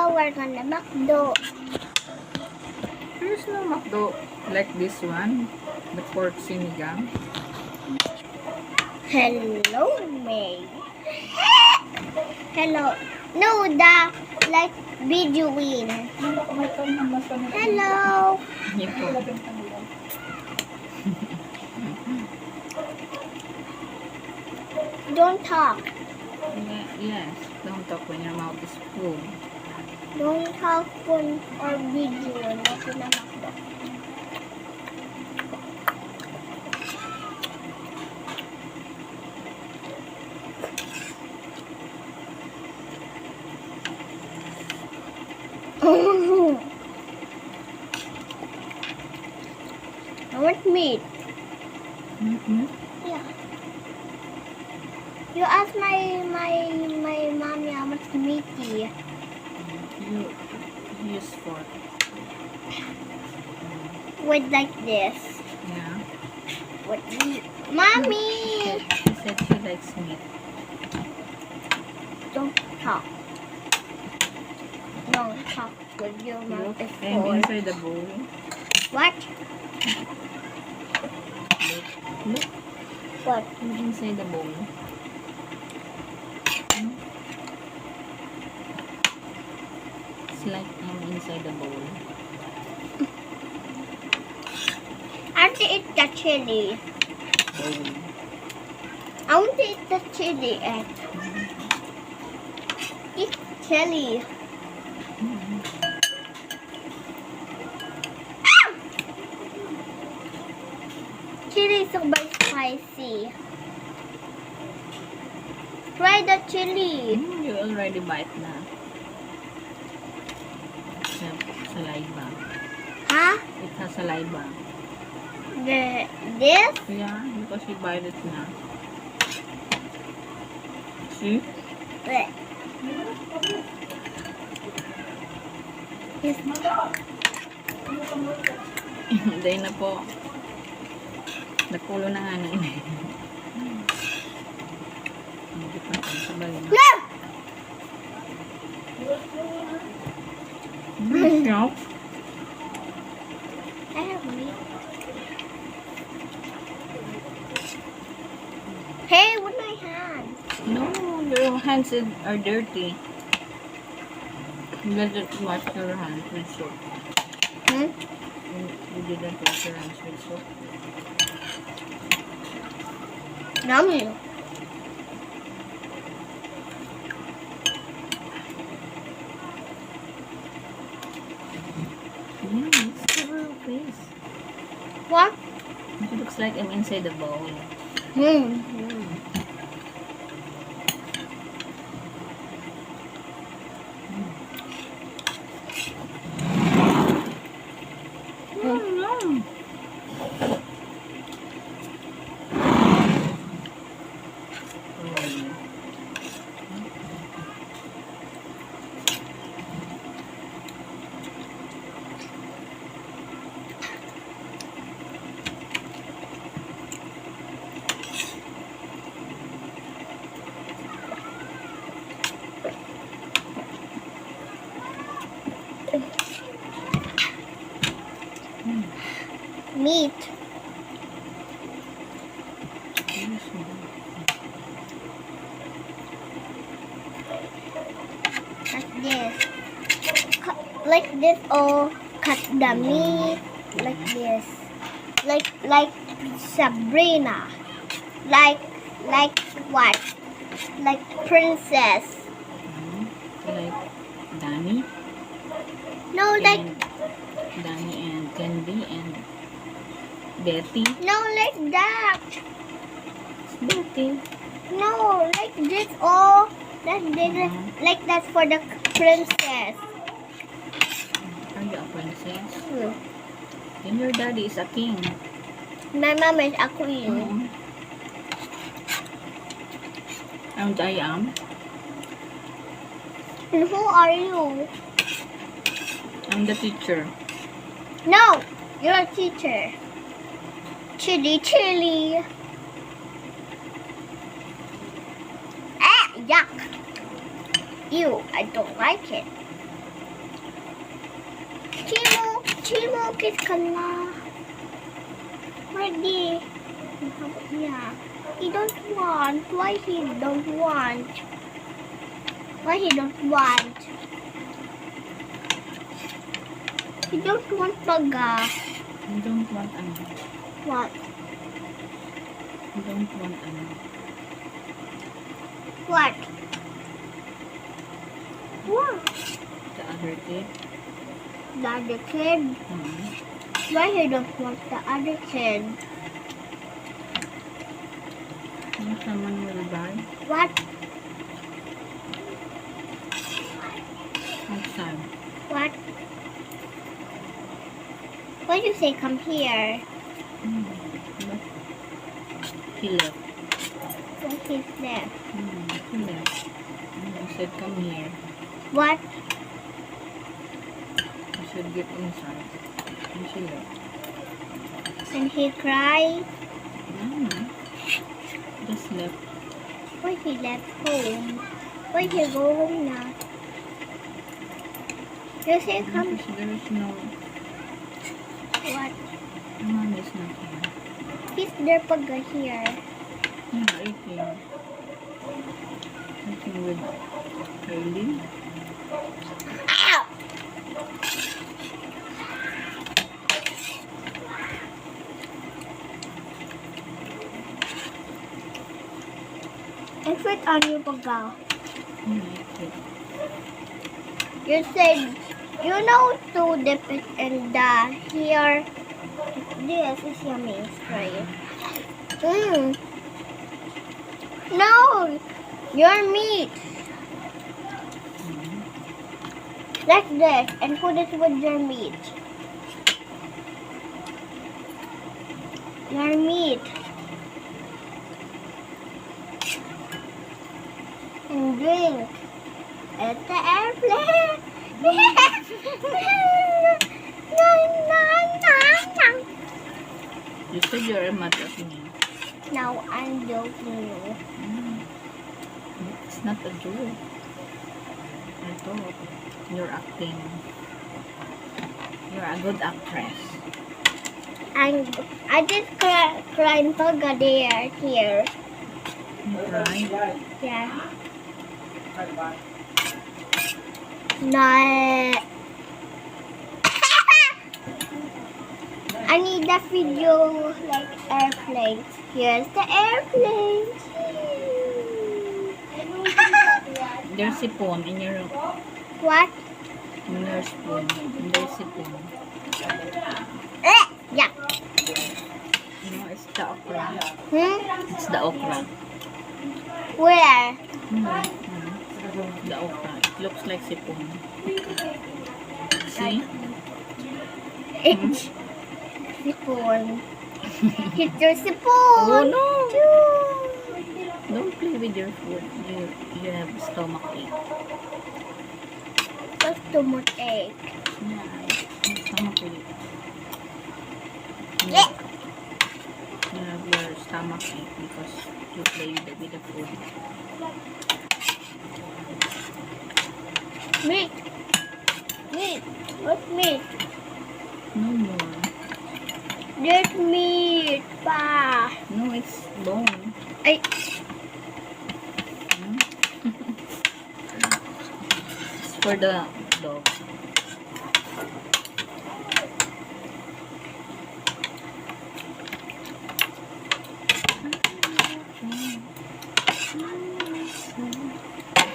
Hello, we're gonna McDo. There's no McDo like this one, the pork sinigang. Hello, May. Hello. No, the like Beduin. Hello. Yan po. Don't talk. Yes, don't talk when your mouth is full. Don't talk phone or video. Natin na McDo. I want meat. Mm-hmm. Yeah. You ask my mommy how much meaty. You use fork. With like this. Yeah. With meat. Mommy! She said she likes meat. Don't talk. Don't talk with your mouth Look, is I'm full. inside the bowl. What? Look, What? I'm inside the bowl. It's like I'm inside the bowl. I want to eat the chili. Bowl. I want to eat the chili and eat chili. Chili is so very spicy. Try the chili. You already bite na. Saliva. Huh? It has saliva. This? Yeah, because you bite it na. See? Bleh. Yes. Hindi na po. Nakulo na nga na ini. Hindi pa ito sabay na. No! Yup. I have meat. Hey, with my hands. No, your hands are dirty. You didn't wash your hands with soap. Hmm? You didn't wash your hands with soap. Yummy. It's the real face. What? It looks like I'm inside the bowl. Hmm. Meat. Like this. Like this or cut the meat like this. Like Sabrina. Like what? Like princess. Like Danny. No, like And Danny and Candy and Betty. no, like that. Betty. No, like this or that. This like that's for the princess. Are you a princess? Hmm. And your daddy is a king. My mom is a queen. And I am. And who are you? I'm the teacher. No, you're a teacher. Chili, chili. Ah, yuck. Ew, I don't like it. Chimo, kiss ka na. Ready. Yeah. He don't want. Why he don't want? Why he don't want? He don't want paga. You don't want ano. What? You don't want ano. What? What? The other kid. The other kid? Why he don't want the other kid? Someone will buy. What? Outside. What? Why you say come here? But he left. Why he's there? He left. I said come here. What? I said get inside. And she left. And he cried? Just left. Why he left home? Why he go home now? You say come. Because there is no. What? Mom is not here. He's there paga here. Yeah, eating. Eating with Curly. Ow! I fit on you paga. You said you know to dip it in the here. This is yummy, right? No, your meat. Like this, and put it with your meat. Your meat. And drink. At the airplane. You said you're a mother of me. Now I'm joking you. It's not a joke. I thought you're acting. You're a good actress. And I just crying paga there here. Right? Yeah. No. I need the video like airplanes. Here's the airplane. There's a spoon in your What? spoon. There's a spoon. Yeah. No, it's the okra. It's the okra. Where? The okra. It looks like sipon. See? It's sipon. It's your sipon. Oh no! Don't play with your food. You have stomach ache. What's stomach ache? Yeah, stomach ache. Yeah. You have your stomach ache because you play with the food. Meat. Meat. What's meat? No more. There's meat, pa. No, it's bone. Ay, It's for the dog.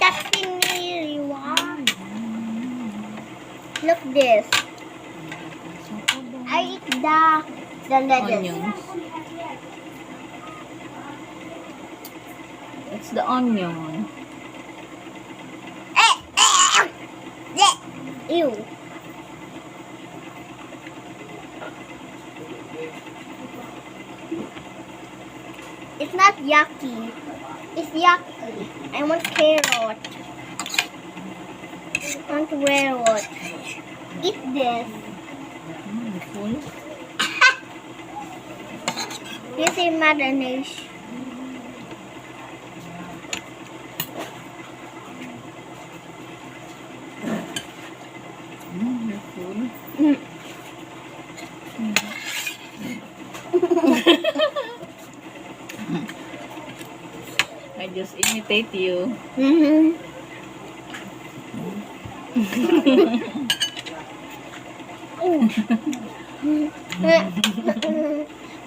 that's really warm. Look this. I eat the lettuce. Onions. It's the onion. Ew. It's not yucky. It's yucky. I want carrot. I want carrot. Eat this. Full. This is marinade. you full? I just imitate you. Mm-hmm.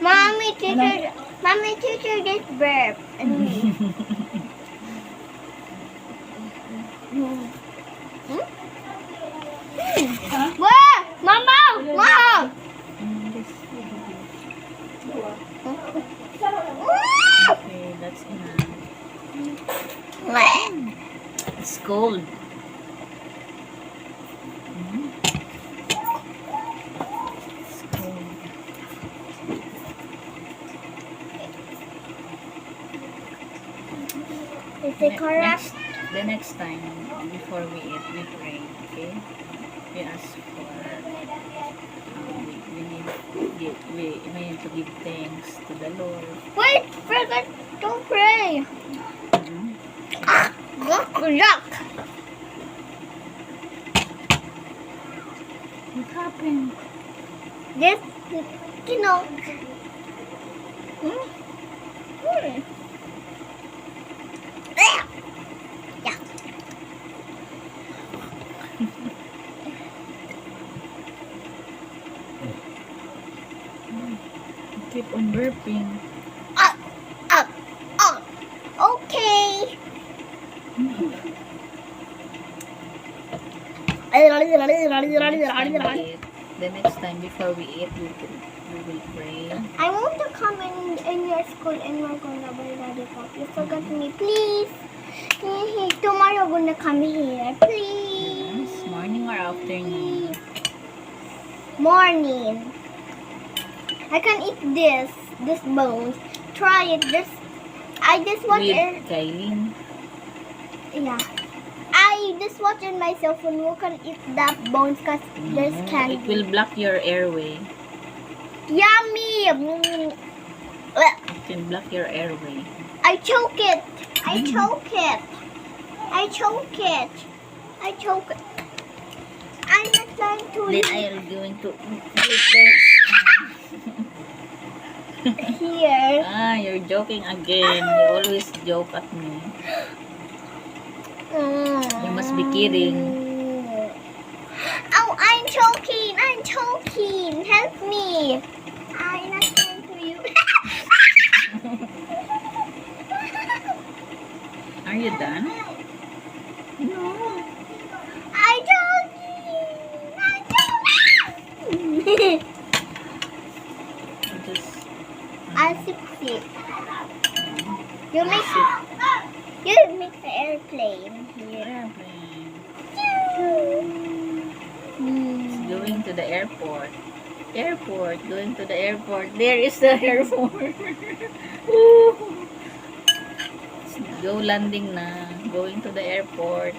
Mommy teacher this verb. Where? Mama! Mom! Okay, that's enough. It's cold. It's cold. Is it correct? The next time, before we eat, we pray, okay? We ask for, we need to give thanks to the Lord. Wait, forgot to pray. Yuck. What happened? This, you know. Yeah. Keep on burping. Okay. The next time before we eat, we will pray. I want to come in your school and we're gonna buy lollipop. You forgot me, please. Tomorrow we're gonna come here, please. Yes, morning or afternoon? Morning. I can eat this bones. Try it. I just watch it. With Kailin. Yeah. I just watch in my cell phone. We can eat that bones because there's candy. It will block your airway. Yummy. It can block your airway. I choke it. I choke it. I choke it. I choke it. I'm not trying to Then eat I am going to eat this. here. You're joking again. You always joke at me. You must be kidding. Oh, I'm choking. I'm choking. Help me. I'm not trying to you. Are you done? No. I'm choking. I'm choking. Just I'll sip. You make the airplane here. airplane. It's going to the airport. Airport. Going to the airport. There is the airport. Woo! Go landing na. Going to the airport.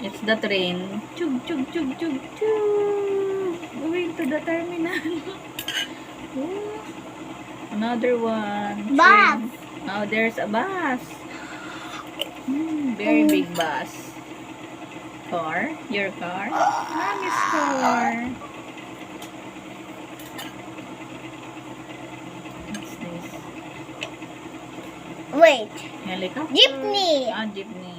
It's the train. Chug, chug, chug, chug, chug. Going to the terminal. Ooh. Another one. Bus. Train. Oh, there's a bus. Very big bus. Car? Your car? Mommy's car. What's this? Wait. Helicopter? Jeepney. Jeepney.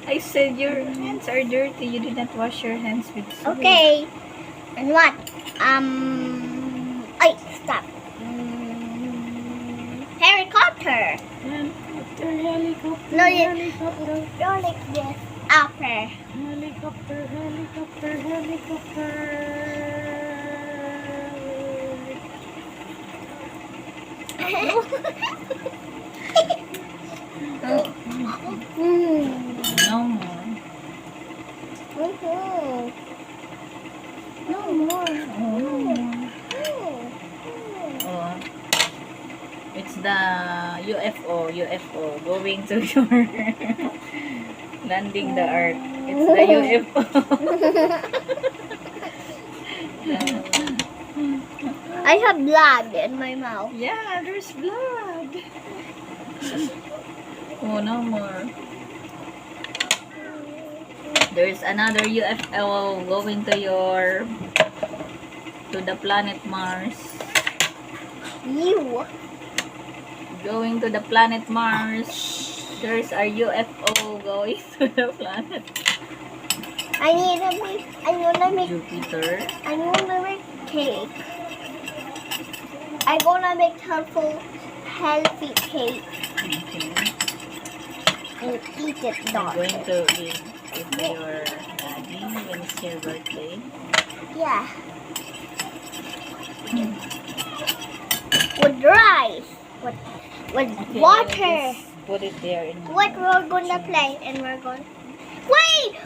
I said your hands are dirty. You did not wash your hands with soap. Okay. And what? Ay, stop. Helicopter. Helicopter. No, Helicopter. Go like this. After. Helicopter. Helicopter. Helicopter. No more. No more. Oh, it's the UFO going to your landing the earth. It's the UFO. I I have blood in my mouth. Yeah, there's blood. Oh, no more. There's another UFO going to the planet Mars. You. Going to the planet Mars. There's a UFO going to the planet I wanna make Jupiter. cake. I'm gonna make healthy cake Okay. and eat it, You're daughter. going to give it to your daddy when it's your birthday. Yeah. With rice. With Okay, water. just put it there in What we're gonna play and we're going. Wait!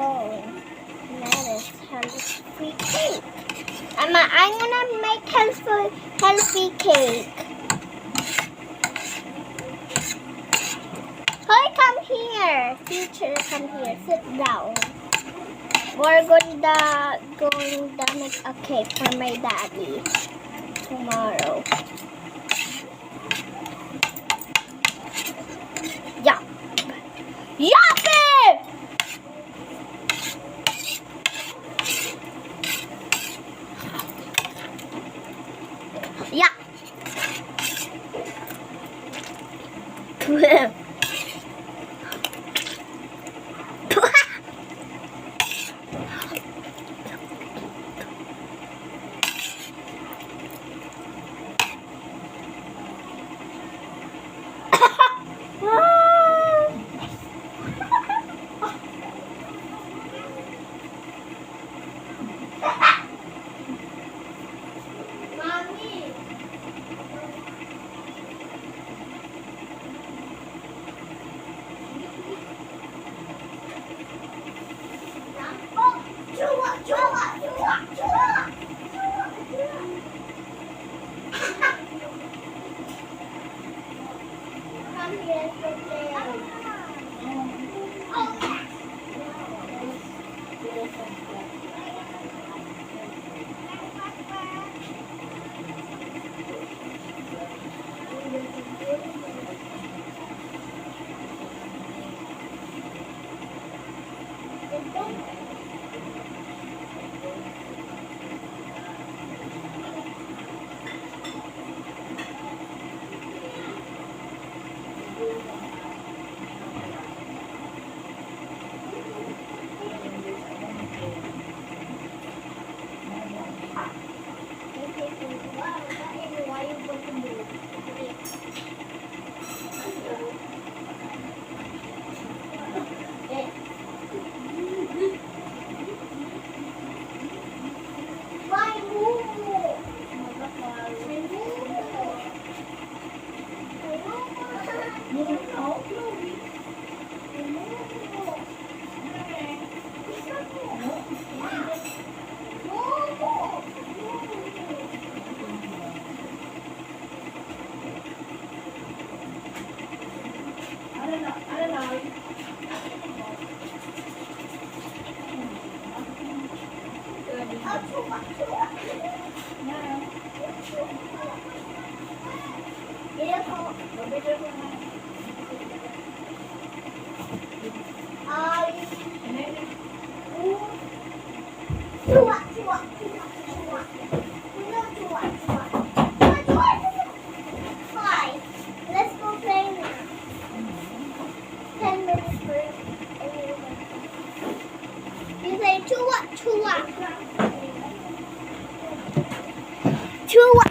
Oh, that is healthy cake. I'm gonna make healthy cake. Hey, come here. Teacher, come here. Sit down. We're going to make a cake for my daddy tomorrow. Yup. Yuppie! Yeah. Mommy. Oh, chua, chua, chua, chua. Come here, play. Oh. Let's go play now. 10 minutes first. You say chua, chua. Chua,